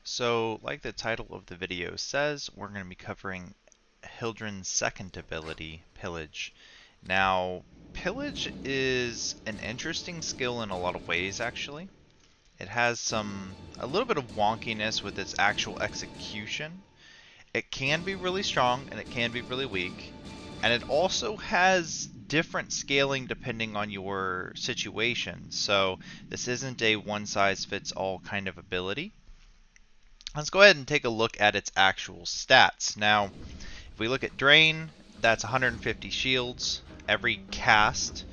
So, like the title of the video says, we're going to be covering Hildryn's second ability, Pillage. Now, Pillage is an interesting skill in a lot of ways, actually. It has a little bit of wonkiness with its actual execution. It can be really strong and it can be really weak. And it also has different scaling depending on your situation. So, this isn't a one-size-fits-all kind of ability. Let's go ahead and take a look at its actual stats. Now, if we look at Drain, that's 150 shields every cast,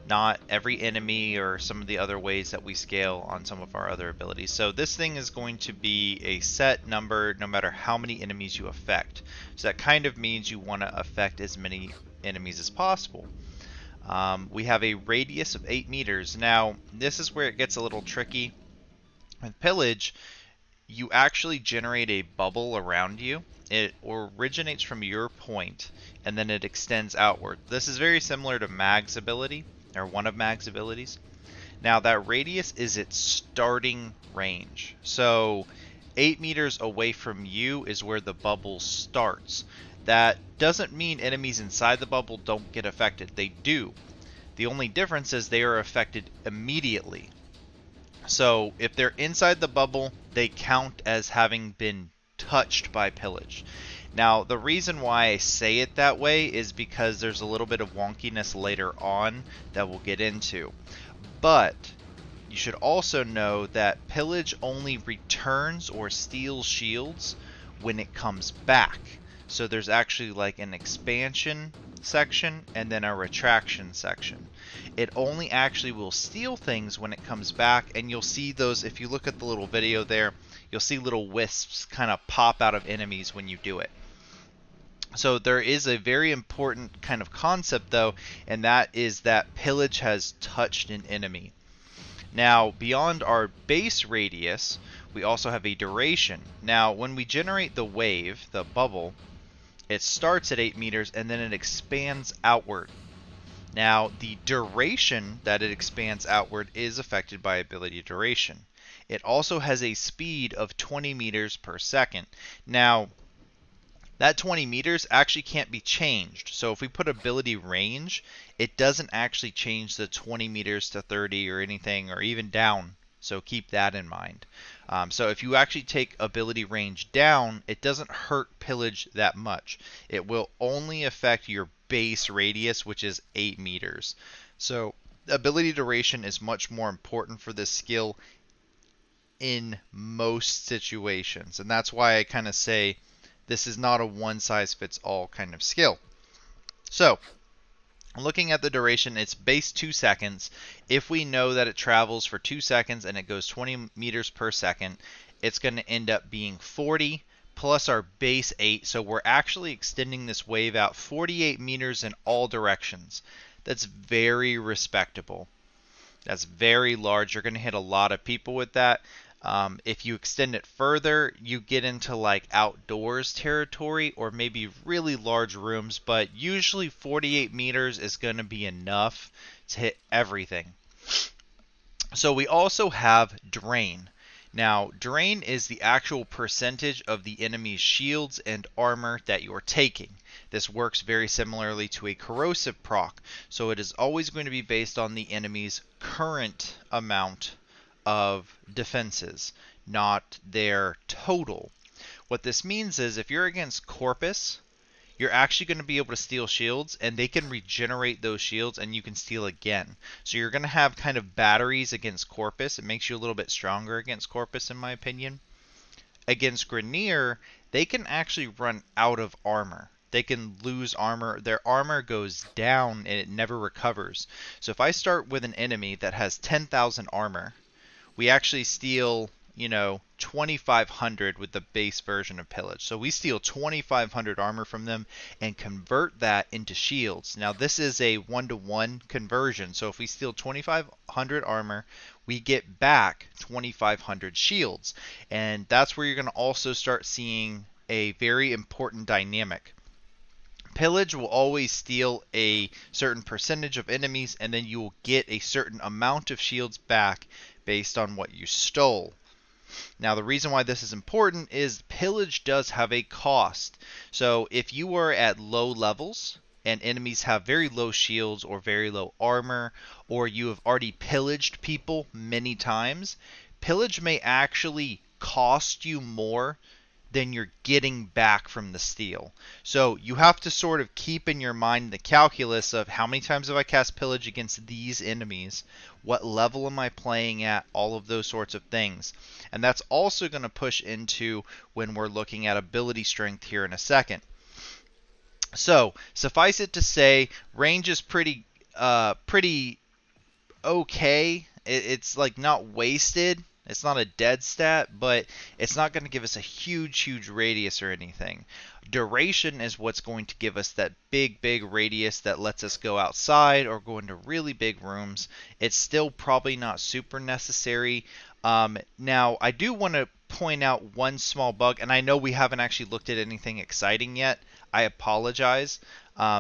not every enemy or some of the other ways that we scale on some of our other abilities. So this thing is going to be a set number no matter how many enemies you affect. So that kind of means you want to affect as many enemies as possible. We have a radius of 8 meters. Now, this is where it gets a little tricky. With Pillage, you actually generate a bubble around you. It originates from your point, and then it extends outward. This is very similar to Mag's ability, or one of Mag's abilities. Now, that radius is its starting range. So, 8 meters away from you is where the bubble starts. That doesn't mean enemies inside the bubble don't get affected. They do. The only difference is they are affected immediately. So if they're inside the bubble, they count as having been touched by Pillage. Now, the reason why I say it that way is because there's a little bit of wonkiness later on that we'll get into. But you should also know that Pillage only returns or steals shields when it comes back. So there's actually like an expansion section and then a retraction section. It only actually will steal things when it comes back, and you'll see those, if you look at the little video there, you'll see little wisps kind of pop out of enemies when you do it. So there is a very important kind of concept though, and that is that Pillage has touched an enemy. Now, beyond our base radius, we also have a duration. Now, when we generate the wave, the bubble, it starts at 8 meters and then it expands outward. Now, the duration that it expands outward is affected by ability duration. It also has a speed of 20 meters per second. Now, that 20 meters actually can't be changed. So if we put ability range, it doesn't actually change the 20 meters to 30 or anything, or even down. So keep that in mind. So if you actually take ability range down, it doesn't hurt Pillage that much. It will only affect your base radius, which is 8 meters. So ability duration is much more important for this skill in most situations. And that's why I kind of say this is not a one-size-fits-all kind of skill. So looking at the duration, it's base 2 seconds. If we know that it travels for 2 seconds and it goes 20 meters per second, it's going to end up being 40 plus our base 8. So we're actually extending this wave out 48 meters in all directions. That's very respectable. That's very large. You're going to hit a lot of people with that. If you extend it further, you get into like outdoors territory or maybe really large rooms, but usually 48 meters is going to be enough to hit everything. So we also have Drain. Now, Drain is the actual percentage of the enemy's shields and armor that you're taking. This works very similarly to a corrosive proc, so it is always going to be based on the enemy's current amount of defenses, not their total. What this means is if you're against Corpus, you're actually going to be able to steal shields, and they can regenerate those shields and you can steal again. So you're going to have kind of batteries against Corpus. It makes you a little bit stronger against Corpus in my opinion. Against Grineer, they can actually run out of armor. They can lose armor. Their armor goes down and it never recovers. So if I start with an enemy that has 10,000 armor, we actually steal, 2,500 with the base version of Pillage. So we steal 2,500 armor from them and convert that into shields. Now this is a 1-to-1 conversion. So if we steal 2,500 armor, we get back 2,500 shields. And that's where you're going to also start seeing a very important dynamic. Pillage will always steal a certain percentage of enemies, and then you will get a certain amount of shields back based on what you stole. Now, the reason why this is important is Pillage does have a cost. So if you are at low levels and enemies have very low shields or very low armor, or you have already pillaged people many times, Pillage may actually cost you more than you're getting back from the steal. So you have to sort of keep in your mind the calculus of how many times have I cast Pillage against these enemies, what level am I playing at, all of those sorts of things. And that's also going to push into when we're looking at ability strength here in a second. So suffice it to say, range is pretty okay. It's like not wasted. It's not a dead stat, but it's not going to give us a huge radius or anything. Duration is what's going to give us that big radius that lets us go outside or go into really big rooms. It's still probably not super necessary. Now, I do want to point out one small bug, and I know we haven't actually looked at anything exciting yet. I apologize.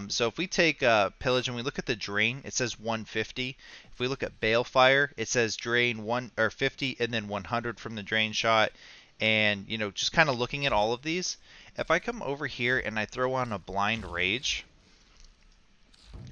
So if we take Pillage and we look at the drain, it says 150. If we look at Balefire, it says drain 50 and then 100 from the drain shot. And you know, just kind of looking at all of these, if I come over here and I throw on a Blind Rage,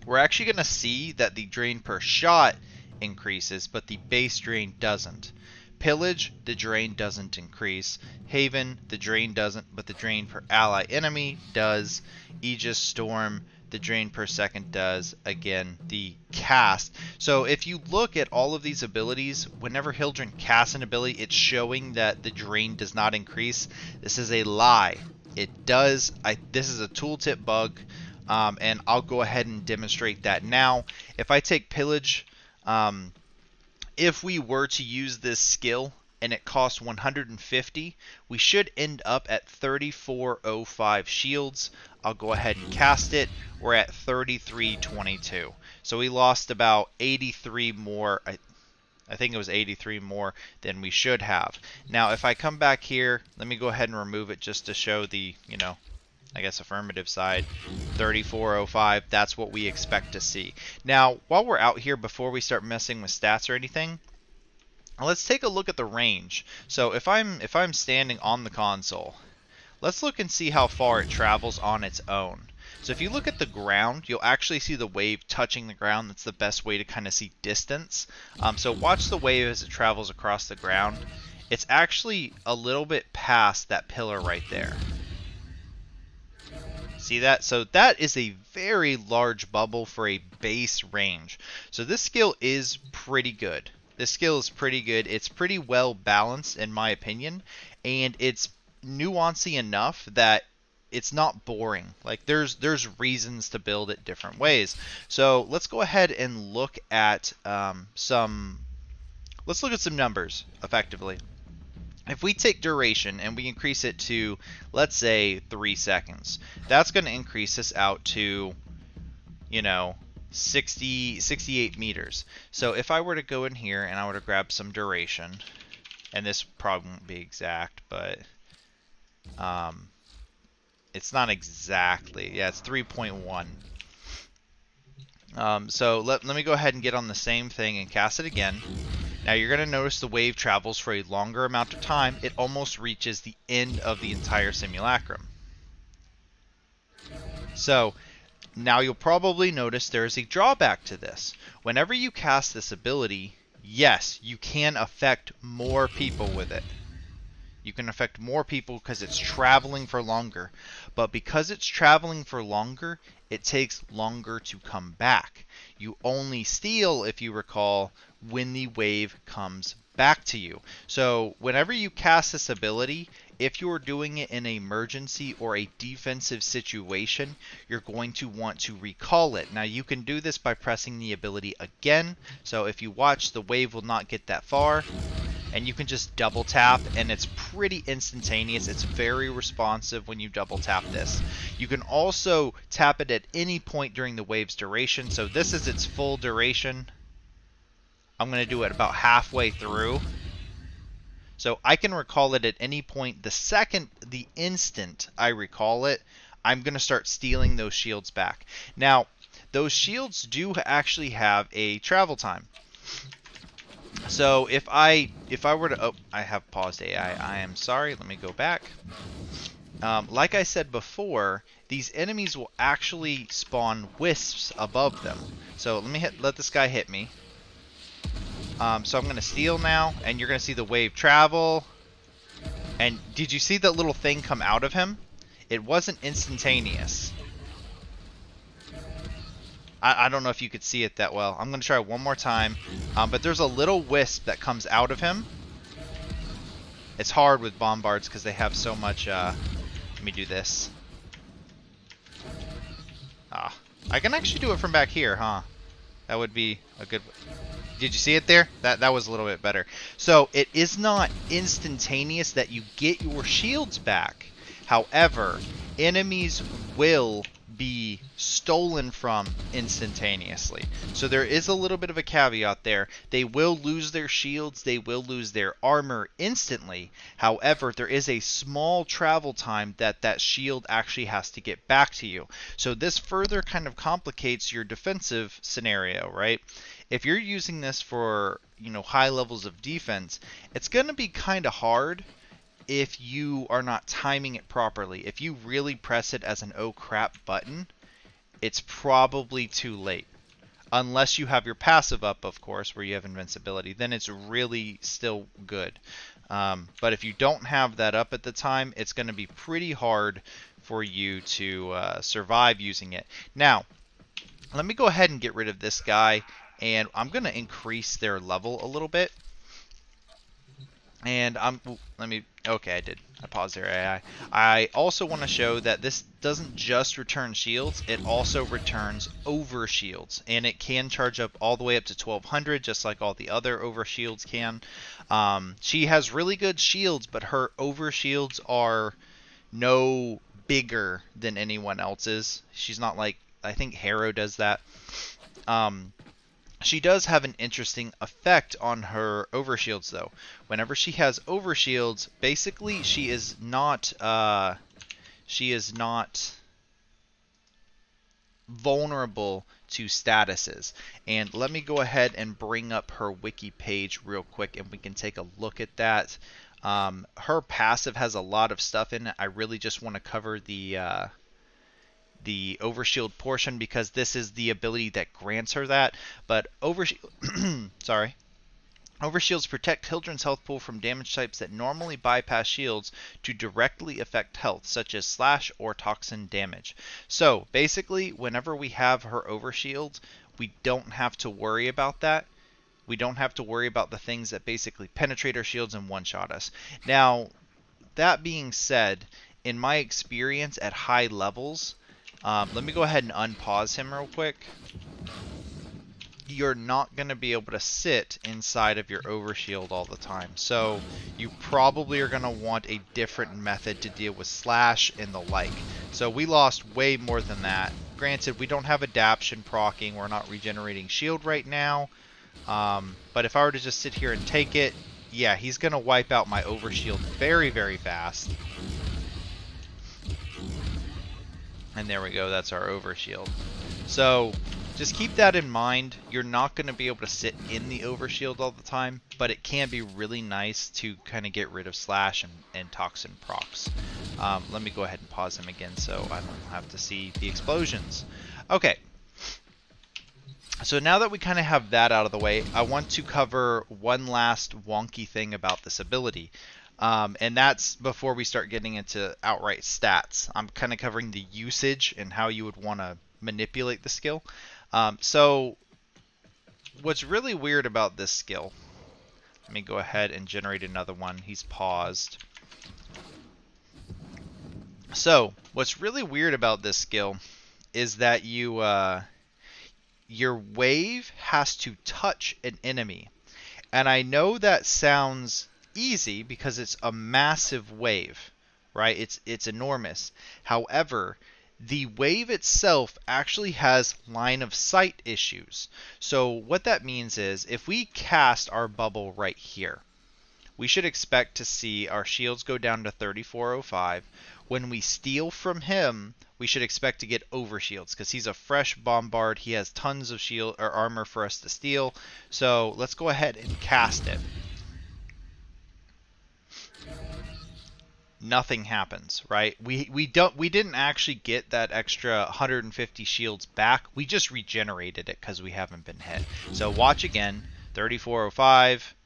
we're actually going to see that the drain per shot increases, but the base drain doesn't. Pillage, the drain doesn't increase. Haven, the drain doesn't, but the drain per ally enemy does. Aegis Storm, the drain per second does. Again, the cast. So if you look at all of these abilities, whenever Hildryn casts an ability, it's showing that the drain does not increase. This is a lie. It does. This is a tooltip bug, and I'll go ahead and demonstrate that now. If I take Pillage, if we were to use this skill and it costs 150, we should end up at 3405 shields. I'll go ahead and cast it. We're at 3322. So we lost about 83 more. I think it was 83 more than we should have. Now, if I come back here, let me go ahead and remove it just to show the, you know, I guess affirmative side. 3405, that's what we expect to see. Now, while we're out here, before we start messing with stats or anything, let's take a look at the range. So if I'm standing on the console, let's look and see how far it travels on its own. So if you look at the ground, you'll actually see the wave touching the ground. That's the best way to kind of see distance. So watch the wave as it travels across the ground. It's actually a little bit past that pillar right there. See that? So that is a very large bubble for a base range. So this skill is pretty good. This skill is pretty good. It's pretty well balanced in my opinion, and it's nuancy enough that it's not boring. Like there's reasons to build it different ways. So let's go ahead and look at some numbers effectively. If we take duration and we increase it to, let's say, 3 seconds, that's going to increase us out to, you know, 68 meters. So if I were to go in here and I were to grab some duration, and this probably won't be exact, but it's not exactly, yeah, it's 3.1. So let me go ahead and get on the same thing and cast it again. Now you're going to notice the wave travels for a longer amount of time. It almost reaches the end of the entire simulacrum. So now you'll probably notice there is a drawback to this. Whenever you cast this ability, yes, you can affect more people with it. You can affect more people because it's traveling for longer. But because it's traveling for longer, it takes longer to come back. You only steal, if you recall, when the wave comes back to you. So whenever you cast this ability, if you're doing it in an emergency or a defensive situation, you're going to want to recall it. Now you can do this by pressing the ability again. So if you watch, the wave will not get that far. And you can just double tap, and it's pretty instantaneous. It's very responsive when you double tap this. You can also tap it at any point during the wave's duration. So this is its full duration. I'm going to do it about halfway through. So I can recall it at any point. The instant I recall it, I'm going to start stealing those shields back. Now, those shields do actually have a travel time. So if I were to, oh, I have paused AI. I am sorry. Let me go back. Like I said before, these enemies will actually spawn wisps above them. So let this guy hit me. So I'm gonna steal now, and you're gonna see the wave travel. And did you see that little thing come out of him? It wasn't instantaneous. I don't know if you could see it that well. I'm going to try one more time. But there's a little wisp that comes out of him. It's hard with bombards because they have so much... let me do this. Ah, I can actually do it from back here, huh? That would be a good... Did you see it there? That was a little bit better. So it is not instantaneous that you get your shields back. However, enemies will be stolen from instantaneously. So there is a little bit of a caveat there. They will lose their shields, they will lose their armor instantly. However, there is a small travel time that shield actually has to get back to you. So this further kind of complicates your defensive scenario, right? If you're using this for, high levels of defense, it's going to be kind of hard if you are not timing it properly. If you really press it as an oh crap button, it's probably too late. Unless you have your passive up, of course, where you have invincibility, then it's really still good. But if you don't have that up at the time, it's going to be pretty hard for you to survive using it. Now, let me go ahead and get rid of this guy, and I'm going to increase their level a little bit. And okay, I did. I paused there, AI. I also want to show that this doesn't just return shields, it also returns overshields. And it can charge up all the way up to 1200, just like all the other overshields can. She has really good shields, but her overshields are no bigger than anyone else's. She's not like, I think Harrow does that. She does have an interesting effect on her overshields, though. Whenever she has overshields, basically she is not vulnerable to statuses. And let me go ahead and bring up her wiki page real quick, and we can take a look at that. Her passive has a lot of stuff in it. I really just want to cover the overshield portion because this is the ability that grants her that. But sorry. Overshields protect Hildryn's health pool from damage types that normally bypass shields to directly affect health, such as slash or toxin damage. So basically, whenever we have her overshield, we don't have to worry about that. We don't have to worry about the things that basically penetrate our shields and one-shot us. Now, that being said, in my experience at high levels, let me go ahead and unpause him real quick. You're not going to be able to sit inside of your overshield all the time. So you probably are going to want a different method to deal with slash and the like. So we lost way more than that. Granted, we don't have adaption proccing. We're not regenerating shield right now. But if I were to just sit here and take it, yeah, he's going to wipe out my overshield very, very fast. And there we go, that's our overshield. So just keep that in mind. You're not going to be able to sit in the overshield all the time, but it can be really nice to kind of get rid of slash and toxin procs. Let me go ahead and pause him again so I don't have to see the explosions. Okay. So now that we kind of have that out of the way, I want to cover one last wonky thing about this ability. And that's before we start getting into outright stats. I'm kind of covering the usage and how you would want to manipulate the skill. So what's really weird about this skill, let me go ahead and generate another one. He's paused. So what's really weird about this skill is that your wave has to touch an enemy. And I know that sounds easy because it's a massive wave, right? It's enormous. However, the wave itself actually has line of sight issues. So what that means is if we cast our bubble right here, we should expect to see our shields go down to 3405. When we steal from him, we should expect to get Overshields because he's a fresh bombard. He has tons of shield or armor for us to steal. So let's go ahead and cast it. Nothing happens, right? We didn't actually get that extra 150 shields back. We just regenerated it because we haven't been hit. So watch again, 3405.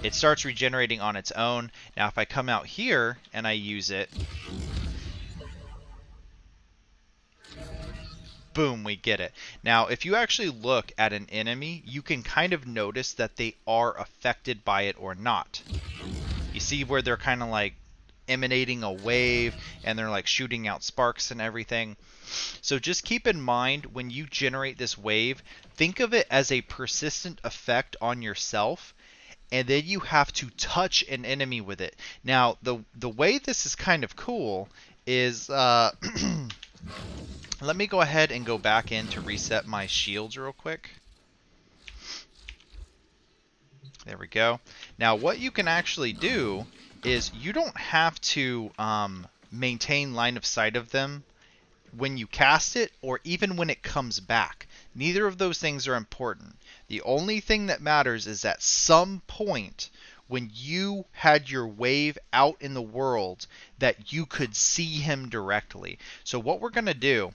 It starts regenerating on its own. Now if I come out here and I use it, boom, we get it. Now if you actually look at an enemy, you can kind of notice that they are affected by it or not. You see where they're kind of like emanating a wave and they're like shooting out sparks and everything. So just keep in mind when you generate this wave, think of it as a persistent effect on yourself, and then you have to touch an enemy with it. Now the way this is kind of cool is let me go ahead and go back in to reset my shields real quick. There we go. Now what you can actually do is you don't have to maintain line of sight of them when you cast it or even when it comes back. Neither of those things are important. The only thing that matters is at some point when you had your wave out in the world that you could see him directly. So what we're going to do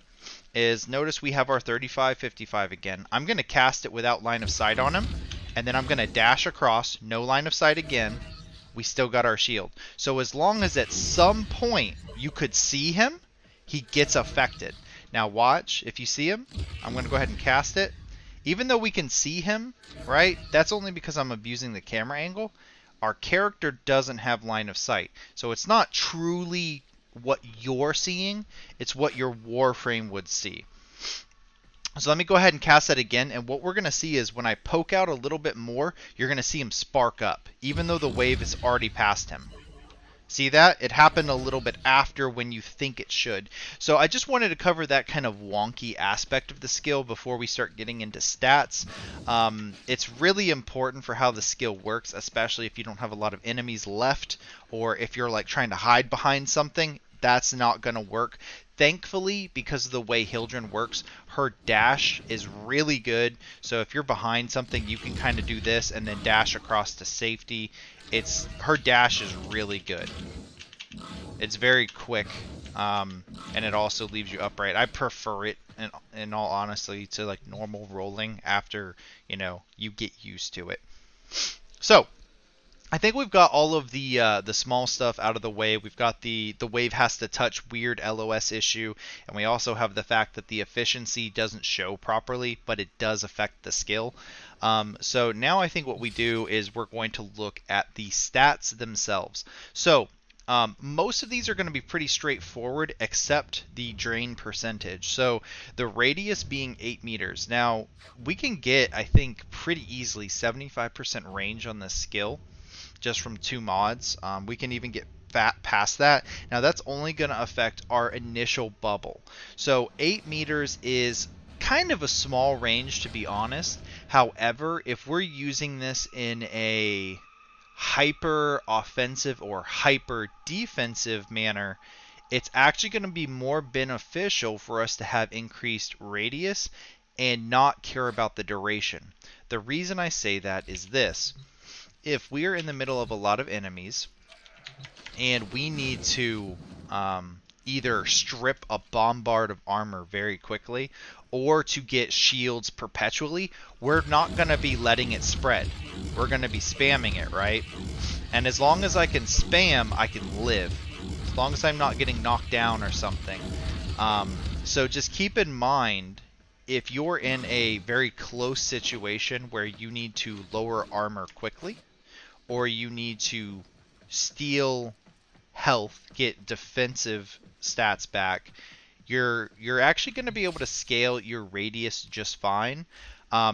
is notice we have our 35-55 again. I'm going to cast it without line of sight on him, and then I'm going to dash across, no line of sight again. We still got our shield. So as long as at some point you could see him, he gets affected. Now watch, if you see him, I'm going to go ahead and cast it. Even though we can see him, right, that's only because I'm abusing the camera angle. Our character doesn't have line of sight. So it's not truly what you're seeing, it's what your Warframe would see. So let me go ahead and cast that again, and what we're going to see is when I poke out a little bit more, you're going to see him spark up, even though the wave is already past him. See that? It happened a little bit after when you think it should. So I just wanted to cover that kind of wonky aspect of the skill before we start getting into stats. It's really important for how the skill works, especially if you don't have a lot of enemies left, or if you're like trying to hide behind something. That's not going to work. Thankfully, because of the way Hildryn works, her dash is really good. So if you're behind something, you can kind of do this and then dash across to safety. Her dash is really good. It's very quick, and it also leaves you upright. I prefer it, in all honesty, to like normal rolling after, you know, you get used to it. So I think we've got all of the small stuff out of the way. We've got the wave has to touch weird LOS issue, and we also have the fact that the efficiency doesn't show properly, but it does affect the skill. So now I think what we do is we're going to look at the stats themselves. So most of these are going to be pretty straightforward except the drain percentage. So the radius being 8 meters. Now we can get, I think, pretty easily 75% range on this skill just from 2 mods. We can even get past that. Now that's only going to affect our initial bubble. So 8 meters is kind of a small range, to be honest. However, if we're using this in a hyper offensive or hyper defensive manner, it's actually going to be more beneficial for us to have increased radius and not care about the duration. The reason I say that is this. If we are in the middle of a lot of enemies and we need to either strip a bombard of armor very quickly or to get shields perpetually, we're not going to be letting it spread. We're going to be spamming it, right? And as long as I can spam, I can live. As long as I'm not getting knocked down or something. So just keep in mind, if you're in a very close situation where you need to lower armor quickly, or you need to steal health, get defensive stats back, you're actually going to be able to scale your radius just fine.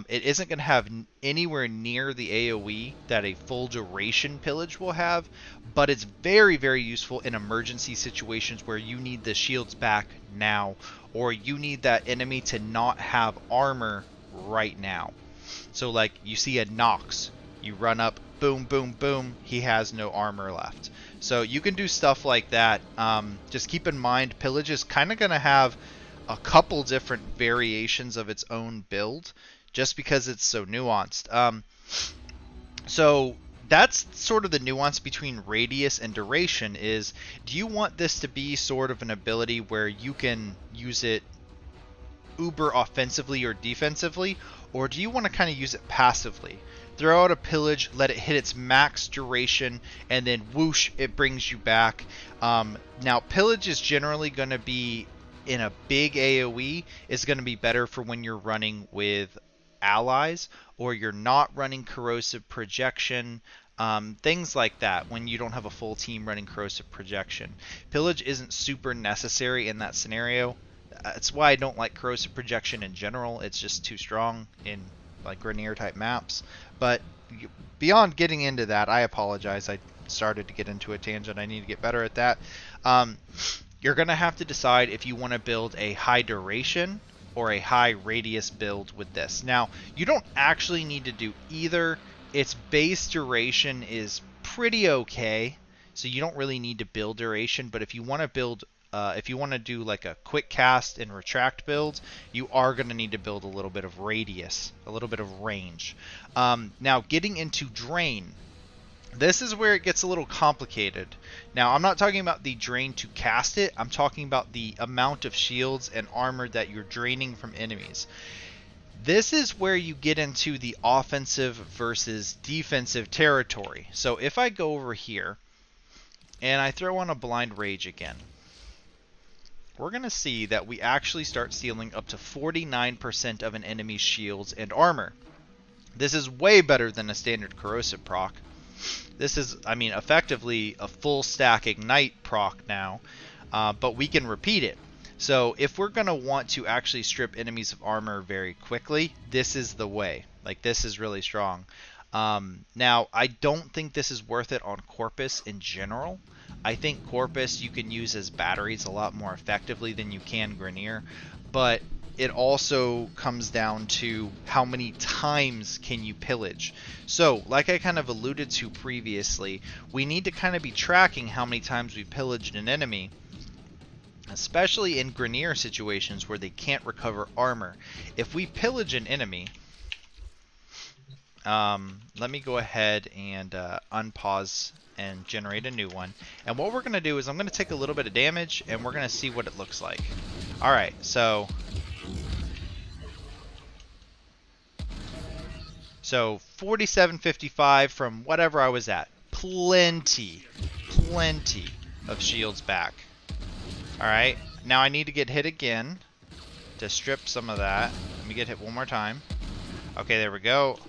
It isn't going to have anywhere near the AoE that a full duration pillage will have, but it's very, very useful in emergency situations where you need the shields back now, or you need that enemy to not have armor right now. So like you see a Nox, you run up, boom, boom, boom, he has no armor left. So you can do stuff like that. Just keep in mind, Pillage is kind of going to have a couple different variations of its own build, just because it's so nuanced. So that's sort of the nuance between radius and duration is, do you want this to be sort of an ability where you can use it uber offensively or defensively, or do you want to kind of use it passively? Throw out a Pillage, let it hit its max duration, and then whoosh, it brings you back. Now, Pillage is generally going to be, in a big AoE, is going to be better for when you're running with allies, or you're not running corrosive projection, things like that, when you don't have a full team running corrosive projection. Pillage isn't super necessary in that scenario. That's why I don't like corrosive projection in general. It's just too strong in like Grenier type maps. But beyond getting into that, I apologize. I started to get into a tangent. I need to get better at that. You're going to have to decide if you want to build a high duration or a high radius build with this. Now, you don't actually need to do either. Its base duration is pretty okay, so you don't really need to build duration. But if you want to build if you want to do like a quick cast and retract build, you are going to need to build a little bit of radius, a little bit of range. Now, getting into drain, this is where it gets a little complicated. Now, I'm not talking about the drain to cast it. I'm talking about the amount of shields and armor that you're draining from enemies. This is where you get into the offensive versus defensive territory. So if I go over here and I throw on a blind rage again, we're going to see that we actually start stealing up to 49% of an enemy's shields and armor. This is way better than a standard corrosive proc. This is, I mean, effectively a full stack ignite proc now, but we can repeat it. So if we're going to want to actually strip enemies of armor very quickly, this is the way. Like, this is really strong. Now, I don't think this is worth it on Corpus in general. I think Corpus you can use as batteries a lot more effectively than you can Grenier, but it also comes down to how many times can you pillage. So, like I kind of alluded to previously, we need to kind of be tracking how many times we pillaged an enemy, especially in Grenier situations where they can't recover armor. If we pillage an enemy, let me go ahead and unpause and generate a new one. And what we're going to do is I'm going to take a little bit of damage and we're going to see what it looks like. Alright, so 4755 from whatever I was at. Plenty of shields back. Alright, now I need to get hit again to strip some of that. Let me get hit one more time. Okay, there we go.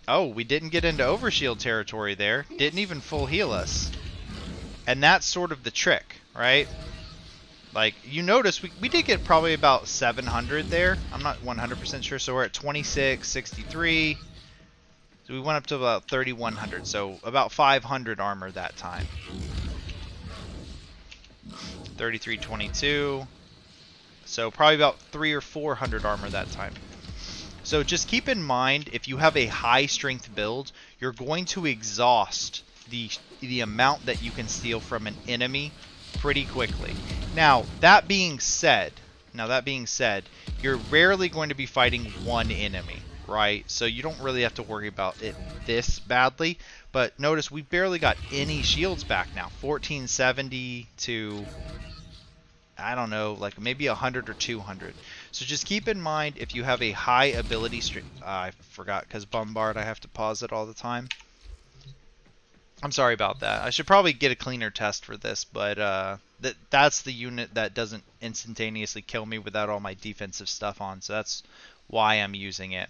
Oh, we didn't get into Overshield territory there. Didn't even full heal us. And that's sort of the trick, right? Like, you notice we did get probably about 700 there. I'm not 100% sure. So we're at 2663. So we went up to about 3100. So about 500 armor that time. 3322. So probably about 300 or 400 armor that time. So just keep in mind, if you have a high strength build, you're going to exhaust the amount that you can steal from an enemy pretty quickly. Now that being said, you're rarely going to be fighting one enemy, right? So you don't really have to worry about it this badly. But notice we barely got any shields back now. 1470 to, I don't know, like maybe 100 or 200. So just keep in mind, if you have a high ability I forgot, because Bombard, I have to pause it all the time. I'm sorry about that. I should probably get a cleaner test for this, but that's the unit that doesn't instantaneously kill me without all my defensive stuff on, so that's why I'm using it.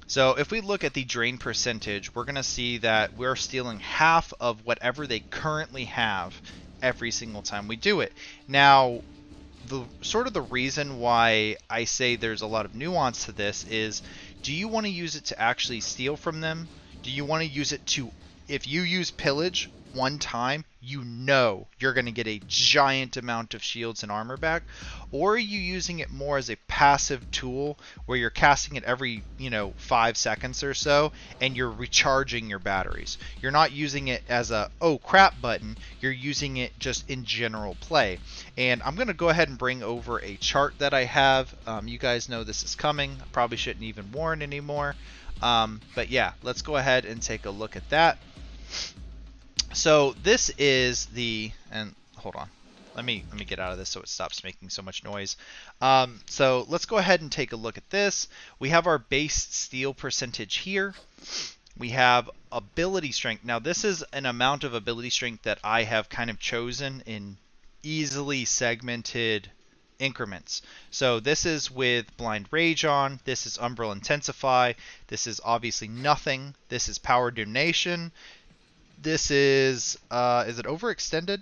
So if we look at the drain percentage, we're going to see that we're stealing half of whatever they currently have every single time we do it. Now, the reason why I say there's a lot of nuance to this is, do you want to use it to actually steal from them? Do you want to use it to if you use Pillage one time, you know you're going to get a giant amount of shields and armor back. Or are you using it more as a passive tool where you're casting it every 5 seconds or so and you're recharging your batteries? You're not using it as a oh crap button, you're using it just in general play. And I'm going to go ahead and bring over a chart that I have. You guys know this is coming. I probably shouldn't even warn anymore. But yeah, let's go ahead and take a look at that. So this is and hold on, let me get out of this so it stops making so much noise. So let's go ahead and take a look at this. We have our base steel percentage here. We have ability strength. Now this is an amount of ability strength that I have kind of chosen in easily segmented increments. So this is with Blind Rage on, this is Umbral Intensify, this is obviously nothing, this is Power Donation, this is it Overextended?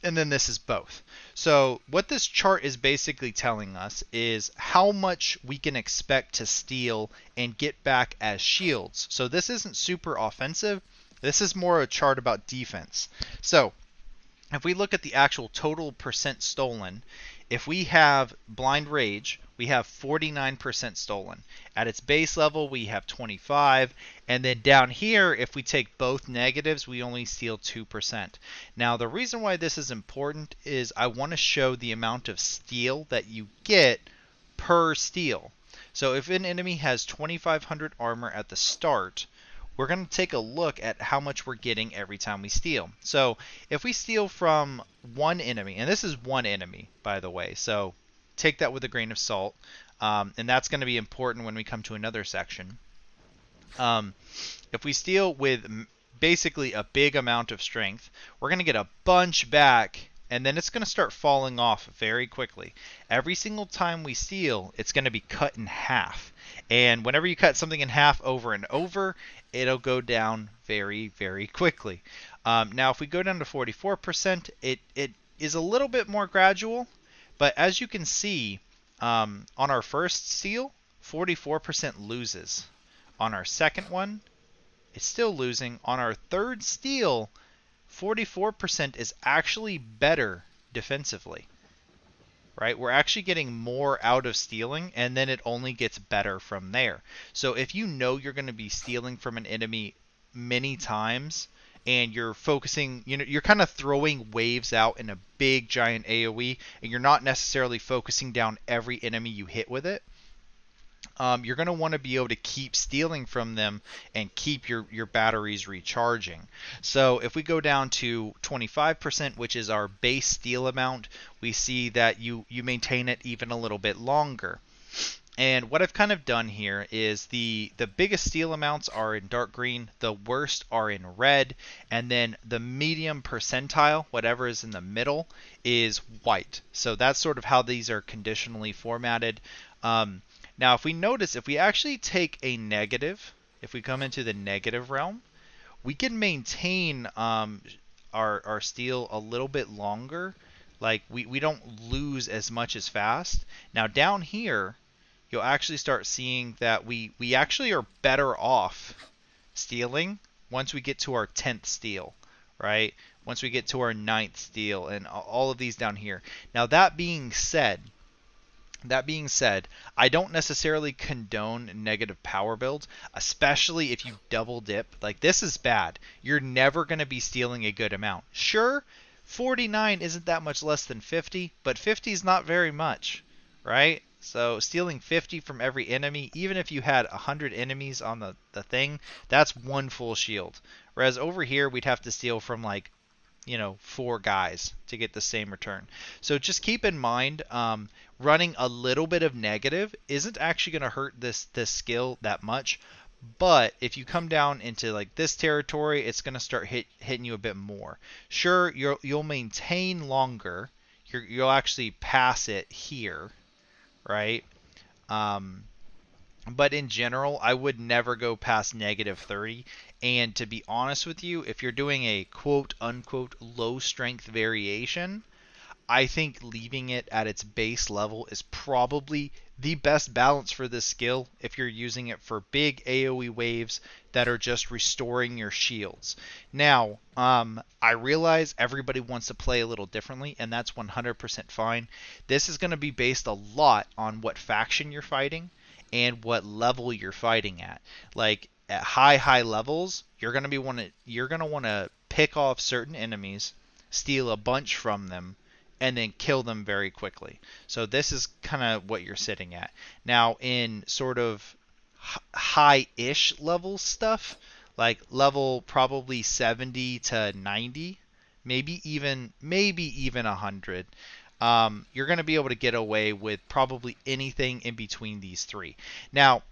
And then this is both. So what this chart is basically telling us is how much we can expect to steal and get back as shields. So this isn't super offensive, this is more a chart about defense. So if we look at the actual total percent stolen, if we have Blind Rage, we have 49% stolen. At its base level, we have 25. And then down here, if we take both negatives, we only steal 2%. Now, the reason why this is important is I want to show the amount of steal that you get per steal. So if an enemy has 2,500 armor at the start, we're going to take a look at how much we're getting every time we steal. So if we steal from one enemy, and this is one enemy, by the way, so take that with a grain of salt, and that's going to be important when we come to another section. If we steal with basically a big amount of strength, we're going to get a bunch back, and then it's going to start falling off very quickly. Every single time we steal, it's going to be cut in half. And whenever you cut something in half over and over, it'll go down very, very quickly. Now, if we go down to 44%, it is a little bit more gradual. But as you can see, on our first steal, 44% loses. On our second one, it's still losing. On our third steal, 44% is actually better defensively. Right? We're actually getting more out of stealing, and then it only gets better from there. So if you know you're going to be stealing from an enemy many times, and you're focusing, you're kind of throwing waves out in a big giant AoE, and you're not necessarily focusing down every enemy you hit with it, you're going to want to be able to keep stealing from them and keep your batteries recharging. So if we go down to 25%, which is our base steal amount, we see that you maintain it even a little bit longer. And what I've kind of done here is the biggest steal amounts are in dark green, the worst are in red, and then the medium percentile, whatever is in the middle, is white. So that's sort of how these are conditionally formatted. Now, if we notice, if we actually take a negative, if we come into the negative realm, we can maintain our steal a little bit longer. Like, we don't lose as much as fast. Now, down here, you'll actually start seeing that we actually are better off stealing once we get to our 10th steal, right? Once we get to our 9th steal and all of these down here. Now, that being said, I don't necessarily condone negative power builds, especially if you double dip. Like, this is bad. You're never going to be stealing a good amount. Sure, 49 isn't that much less than 50, but 50 is not very much, right? So stealing 50 from every enemy, even if you had 100 enemies on the thing, that's one full shield. Whereas over here, we'd have to steal from like 4 guys to get the same return. So just keep in mind, running a little bit of negative isn't actually going to hurt this skill that much. But if you come down into like this territory, it's going to start hitting you a bit more. Sure, you'll maintain longer. You'll actually pass it here, right? But in general, I would never go past negative 30. And to be honest with you, if you're doing a quote-unquote low-strength variation, I think leaving it at its base level is probably the best balance for this skill if you're using it for big AoE waves that are just restoring your shields. Now, I realize everybody wants to play a little differently, and that's 100% fine. This is going to be based a lot on what faction you're fighting and what level you're fighting at. Like at high levels, you're going to want to pick off certain enemies, steal a bunch from them, and then kill them very quickly. So this is kind of what you're sitting at. Now in sort of high-ish level stuff, like level probably 70 to 90, maybe even 100. You're going to be able to get away with probably anything in between these three. Now,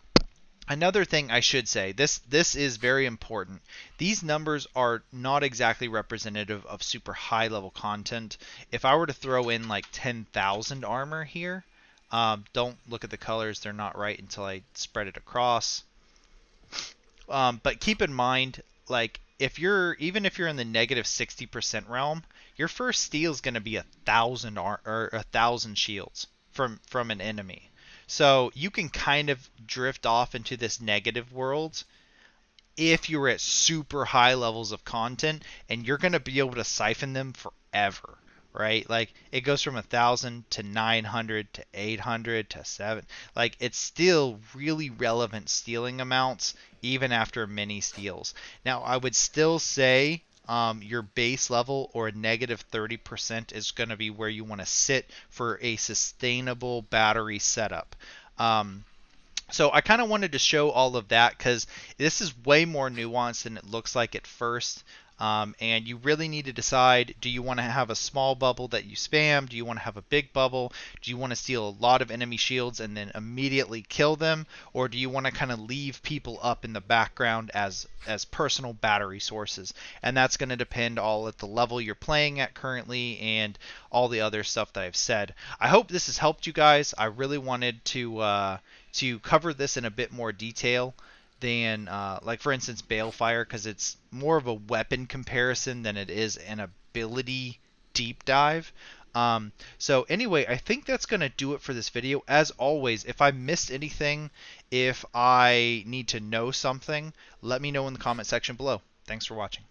another thing I should say, this is very important. These numbers are not exactly representative of super high level content. If I were to throw in like 10,000 armor here, don't look at the colors, they're not right until I spread it across. But keep in mind, like even if you're in the negative 60% realm, your first steal is going to be 1,000 shields from an enemy. So you can kind of drift off into this negative world if you're at super high levels of content, and you're going to be able to siphon them forever, right? Like it goes from 1,000 to 900 to 800 to 7. Like it's still really relevant stealing amounts even after many steals. Now I would still say your base level or negative 30% is going to be where you want to sit for a sustainable battery setup. So I kind of wanted to show all of that because this is way more nuanced than it looks like at first. And you really need to decide, do you want to have a small bubble that you spam? Do you want to have a big bubble? Do you want to steal a lot of enemy shields and then immediately kill them? Or do you want to kind of leave people up in the background as personal battery sources? And that's going to depend all at the level you're playing at currently and all the other stuff that I've said. I hope this has helped you guys. I really wanted to cover this in a bit more detail than like for instance Balefire, because it's more of a weapon comparison than it is an ability deep dive. So anyway, I think that's going to do it for this video. As always, if I missed anything, if I need to know something, let me know in the comment section below. Thanks for watching.